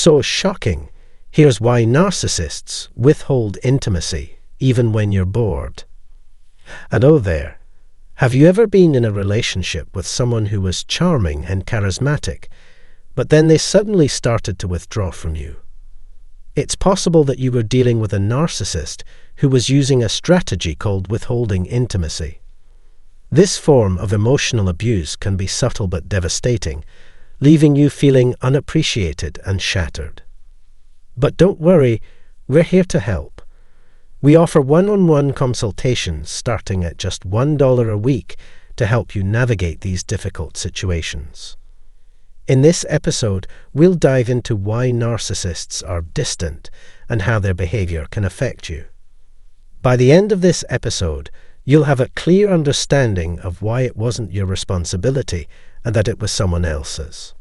so shocking. Here's why narcissists withhold intimacy even when you're bored. And oh there, have you ever been in a relationship with someone who was charming and charismatic, but then they suddenly started to withdraw from you? It's possible that you were dealing with a narcissist who was using a strategy called withholding intimacy. This form of emotional abuse can be subtle but devastating, leaving you feeling unappreciated and shattered. But don't worry, we're here to help. We offer one-on-one consultations starting at just $1 a week to help you navigate these difficult situations. In this episode, we'll dive into why narcissists are distant and how their behavior can affect you. By the end of this episode, you'll have a clear understanding of why it wasn't your responsibility and that it was someone else's.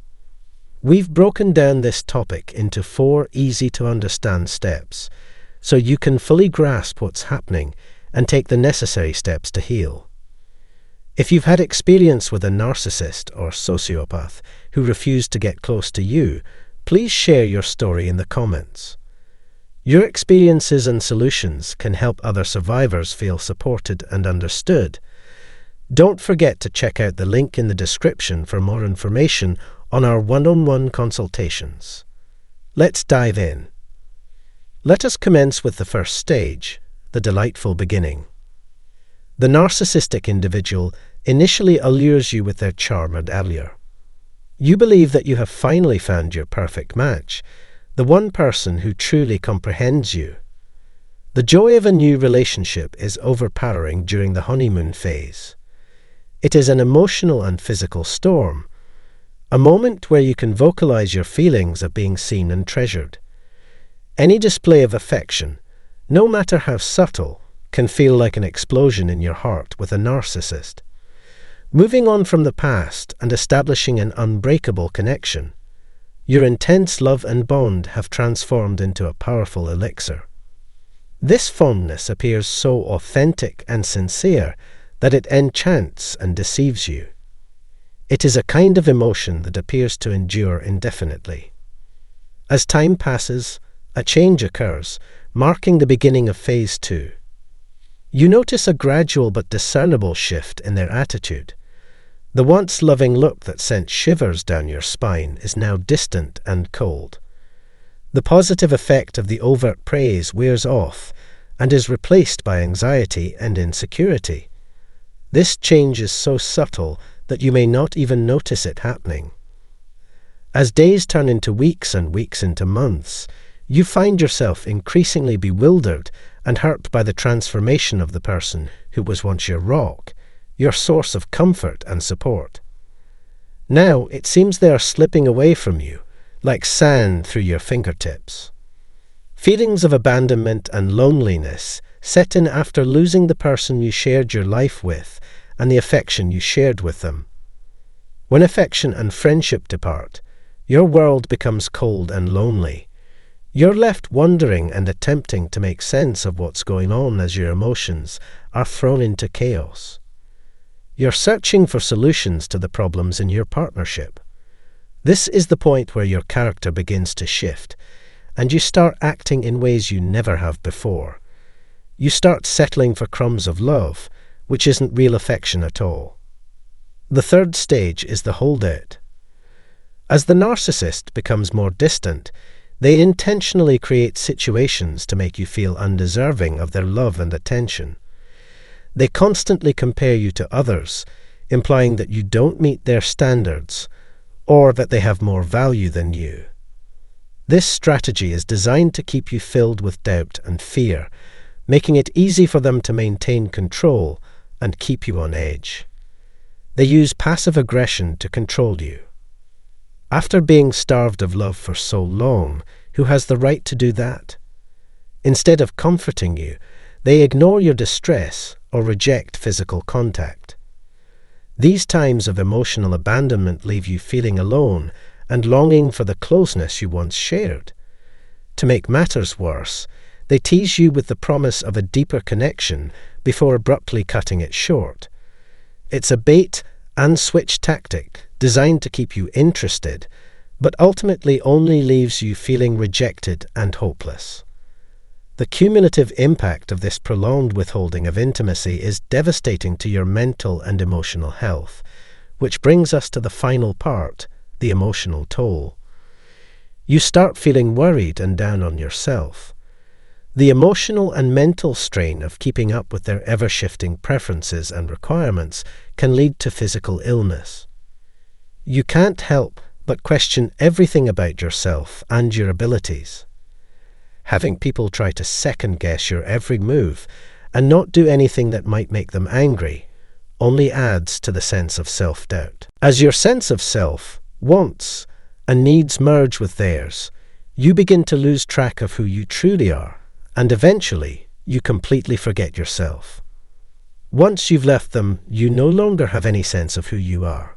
We've broken down this topic into 4 easy-to-understand steps, so you can fully grasp what's happening and take the necessary steps to heal. If you've had experience with a narcissist or sociopath who refused to get close to you, please share your story in the comments. Your experiences and solutions can help other survivors feel supported and understood. Don't forget to check out the link in the description for more information on our one-on-one consultations. Let's dive in. Let us commence with the first stage, the delightful beginning. The narcissistic individual initially allures you with their charm and allure. You believe that you have finally found your perfect match, the one person who truly comprehends you. The joy of a new relationship is overpowering during the honeymoon phase. It is an emotional and physical storm, a moment where you can vocalize your feelings of being seen and treasured. Any display of affection, no matter how subtle, can feel like an explosion in your heart with a narcissist. Moving on from the past and establishing an unbreakable connection, your intense love and bond have transformed into a powerful elixir. This fondness appears so authentic and sincere that it enchants and deceives you. It is a kind of emotion that appears to endure indefinitely. As time passes, a change occurs, marking the beginning of phase 2. You notice a gradual but discernible shift in their attitude. The once loving look that sent shivers down your spine is now distant and cold. The positive effect of the overt praise wears off and is replaced by anxiety and insecurity. This change is so subtle that you may not even notice it happening. As days turn into weeks and weeks into months, you find yourself increasingly bewildered and hurt by the transformation of the person who was once your rock, your source of comfort and support. Now it seems they are slipping away from you, like sand through your fingertips. Feelings of abandonment and loneliness set in after losing the person you shared your life with and the affection you shared with them. When affection and friendship depart, your world becomes cold and lonely. You're left wondering and attempting to make sense of what's going on as your emotions are thrown into chaos. You're searching for solutions to the problems in your partnership. This is the point where your character begins to shift, and you start acting in ways you never have before. You start settling for crumbs of love, which isn't real affection at all. The third stage is the holdout. As the narcissist becomes more distant, they intentionally create situations to make you feel undeserving of their love and attention. They constantly compare you to others, implying that you don't meet their standards or that they have more value than you. This strategy is designed to keep you filled with doubt and fear, making it easy for them to maintain control and keep you on edge. They use passive aggression to control you. After being starved of love for so long, who has the right to do that? Instead of comforting you, they ignore your distress or reject physical contact. These times of emotional abandonment leave you feeling alone and longing for the closeness you once shared. To make matters worse, they tease you with the promise of a deeper connection before abruptly cutting it short. It's a bait and switch tactic designed to keep you interested, but ultimately only leaves you feeling rejected and hopeless. The cumulative impact of this prolonged withholding of intimacy is devastating to your mental and emotional health, which brings us to the final part, the emotional toll. You start feeling worried and down on yourself. The emotional and mental strain of keeping up with their ever-shifting preferences and requirements can lead to physical illness. You can't help but question everything about yourself and your abilities. Having people try to second-guess your every move and not do anything that might make them angry only adds to the sense of self-doubt. As your sense of self, wants, and needs merge with theirs, you begin to lose track of who you truly are, and eventually you completely forget yourself. Once you've left them, you no longer have any sense of who you are.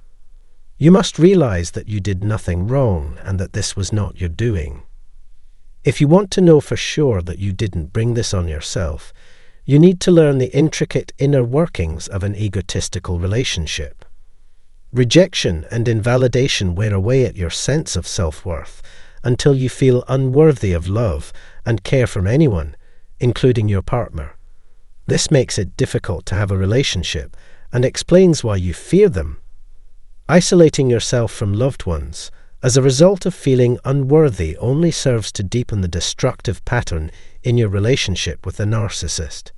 You must realize that you did nothing wrong and that this was not your doing. If you want to know for sure that you didn't bring this on yourself, you need to learn the intricate inner workings of an egotistical relationship. Rejection and invalidation wear away at your sense of self-worth until you feel unworthy of love and care from anyone, including your partner. This makes it difficult to have a relationship and explains why you fear them. Isolating yourself from loved ones as a result of feeling unworthy only serves to deepen the destructive pattern in your relationship with the narcissist.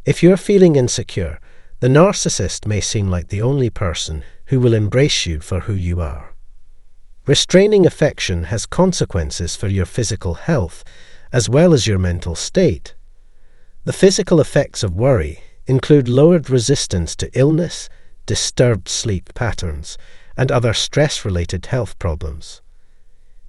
If you're feeling insecure, the narcissist may seem like the only person who will embrace you for who you are. Restraining affection has consequences for your physical health as well as your mental state. The physical effects of worry include lowered resistance to illness, disturbed sleep patterns, and other stress-related health problems.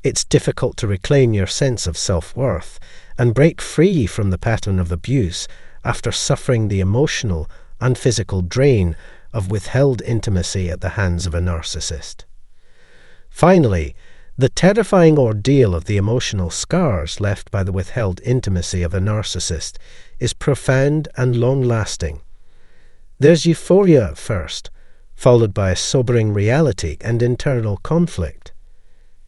It's difficult to reclaim your sense of self-worth and break free from the pattern of abuse after suffering the emotional and physical drain of withheld intimacy at the hands of a narcissist. Finally, the terrifying ordeal of the emotional scars left by the withheld intimacy of a narcissist is profound and long-lasting. There's euphoria at first, followed by a sobering reality and internal conflict.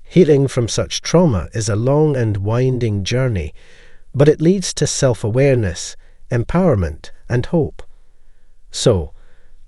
Healing from such trauma is a long and winding journey, but it leads to self-awareness, empowerment, and hope. So,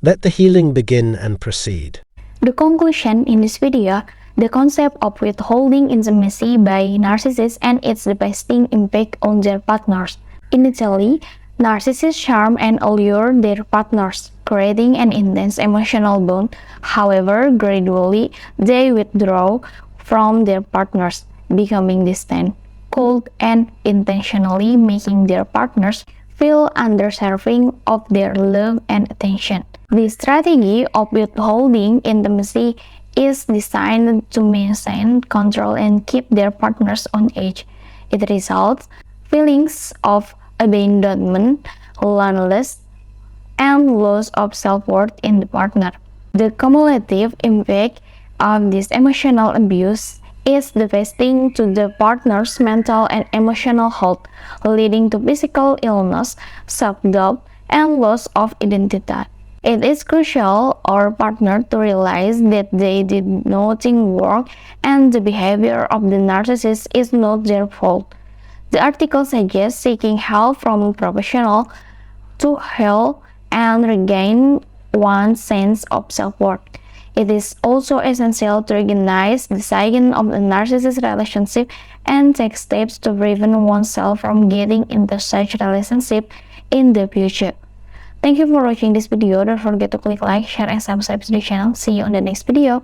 let the healing begin and proceed. The conclusion in this video, the concept of withholding intimacy by narcissists and its devastating impact on their partners. Initially, narcissists charm and allure their partners, creating an intense emotional bond. However, gradually, they withdraw from their partners, becoming distant, cold, and intentionally making their partners feel undeserving of their love and attention. The strategy of withholding intimacy is designed to maintain control and keep their partners on edge. It results feelings of abandonment, loneliness, and loss of self-worth in the partner. The cumulative impact of this emotional abuse is devastating to the partner's mental and emotional health, leading to physical illness, self-doubt, and loss of identity. It is crucial for our partner to realize that they did nothing wrong and the behavior of the narcissist is not their fault. The article suggests seeking help from a professional to heal and regain one's sense of self-worth. It is also essential to recognize the signs of a narcissist relationship and take steps to prevent oneself from getting into such relationship in the future. Thank you for watching this video. Don't forget to click like, share, and subscribe to the channel. See you on the next video.